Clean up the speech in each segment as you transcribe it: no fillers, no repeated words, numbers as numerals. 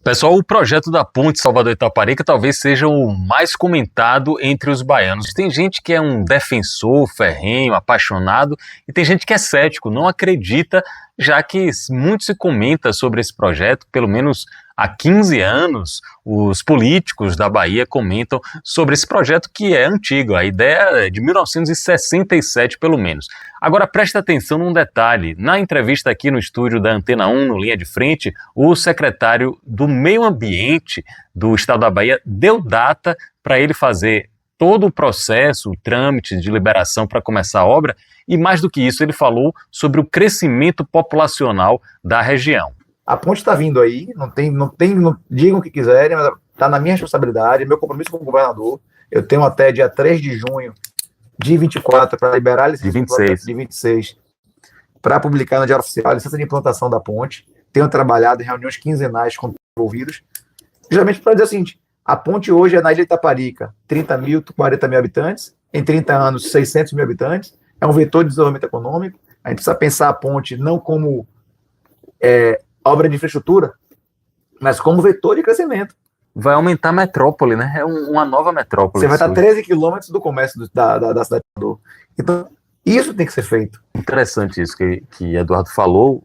Pessoal, o projeto da Ponte Salvador-Itaparica talvez seja o mais comentado entre os baianos. Tem gente que é um defensor ferrenho, apaixonado, e tem gente que é cético, não acredita, já que muito se comenta sobre esse projeto, pelo menos há 15 anos, os políticos da Bahia comentam sobre esse projeto que é antigo, a ideia é de 1967 pelo menos. Agora presta atenção num detalhe, na entrevista aqui no estúdio da Antena 1, no Linha de Frente, o secretário do Meio Ambiente do Estado da Bahia deu data para ele fazer todo o processo, o trâmite de liberação para começar a obra, e mais do que isso, ele falou sobre o crescimento populacional da região. A ponte está vindo aí, não digam o que quiserem, mas está na minha responsabilidade, meu compromisso com o governador. Eu tenho até dia 3 de junho de 24 para liberar a licença de 26 para publicar no Diário Oficial a licença de implantação da ponte. Tenho trabalhado em reuniões quinzenais com envolvidos, justamente para dizer o seguinte: a ponte hoje é na Ilha de Itaparica, 30 mil, 40 mil habitantes, em 30 anos, 600 mil habitantes, é um vetor de desenvolvimento econômico. A gente precisa pensar a ponte não como obra de infraestrutura, mas como vetor de crescimento. Vai aumentar a metrópole, né? É uma nova metrópole. Você vai estar a 13 quilômetros do comércio da cidade de Salvador. Então, isso tem que ser feito. Interessante isso que Eduardo falou.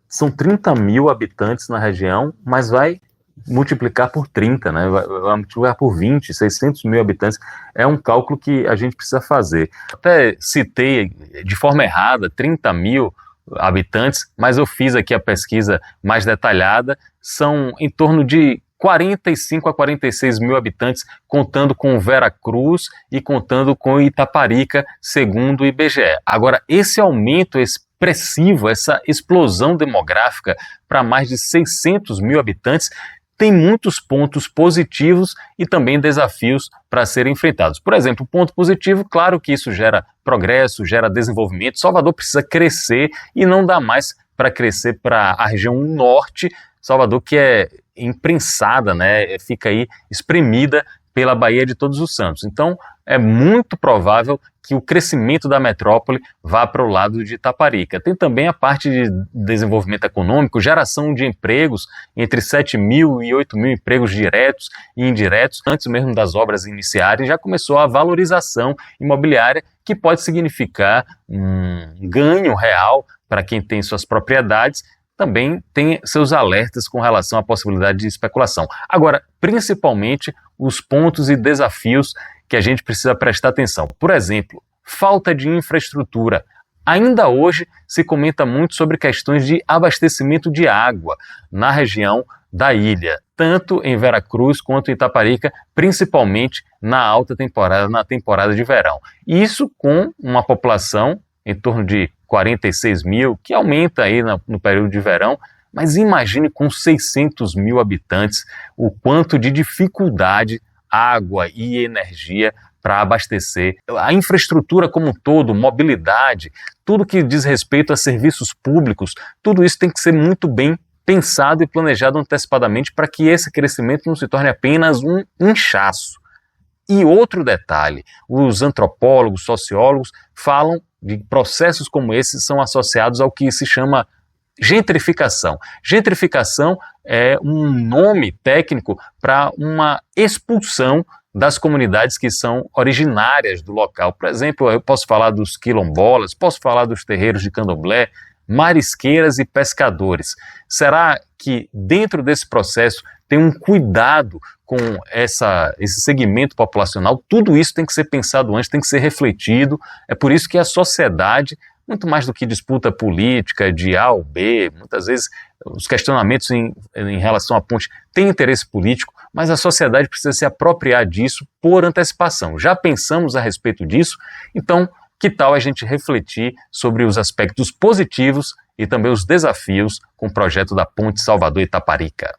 São 30 mil habitantes na região, mas vai multiplicar por 30, né? Vai multiplicar por 20, 600 mil habitantes. É um cálculo que a gente precisa fazer. Até citei de forma errada 30 mil habitantes, mas eu fiz aqui a pesquisa mais detalhada, são em torno de 45 a 46 mil habitantes, contando com Veracruz e contando com Itaparica, segundo o IBGE. Agora, esse aumento expressivo, essa explosão demográfica para mais de 600 mil habitantes, tem muitos pontos positivos e também desafios para serem enfrentados. Por exemplo, ponto positivo, claro que isso gera progresso, gera desenvolvimento. Salvador precisa crescer e não dá mais para crescer para a região norte. Salvador que é imprensada, né, fica aí espremida pela Baía de Todos os Santos. Então, é muito provável que o crescimento da metrópole vá para o lado de Itaparica. Tem também a parte de desenvolvimento econômico, geração de empregos, entre 7 mil e 8 mil empregos diretos e indiretos. Antes mesmo das obras iniciarem, já começou a valorização imobiliária, que pode significar um ganho real para quem tem suas propriedades. Também tem seus alertas com relação à possibilidade de especulação. Agora, principalmente, os pontos e desafios que a gente precisa prestar atenção. Por exemplo, falta de infraestrutura. Ainda hoje se comenta muito sobre questões de abastecimento de água na região da ilha, tanto em Veracruz quanto em Itaparica, principalmente na alta temporada, na temporada de verão. Isso com uma população em torno de 46 mil, que aumenta aí no período de verão, mas imagine com 600 mil habitantes o quanto de dificuldade, água e energia para abastecer. A infraestrutura como um todo, mobilidade, tudo que diz respeito a serviços públicos, tudo isso tem que ser muito bem pensado e planejado antecipadamente para que esse crescimento não se torne apenas um inchaço. E outro detalhe, os antropólogos, sociólogos falam de processos como esses são associados ao que se chama gentrificação. Gentrificação é um nome técnico para uma expulsão das comunidades que são originárias do local. Por exemplo, eu posso falar dos quilombolas, posso falar dos terreiros de candomblé, marisqueiras e pescadores. Será que dentro desse processo tem um cuidado com esse segmento populacional? Tudo isso tem que ser pensado antes, tem que ser refletido. É por isso que a sociedade, muito mais do que disputa política de A ou B, muitas vezes os questionamentos em relação à ponte têm interesse político, mas a sociedade precisa se apropriar disso por antecipação. Já pensamos a respeito disso? Então, que tal a gente refletir sobre os aspectos positivos e também os desafios com o projeto da Ponte Salvador-Itaparica?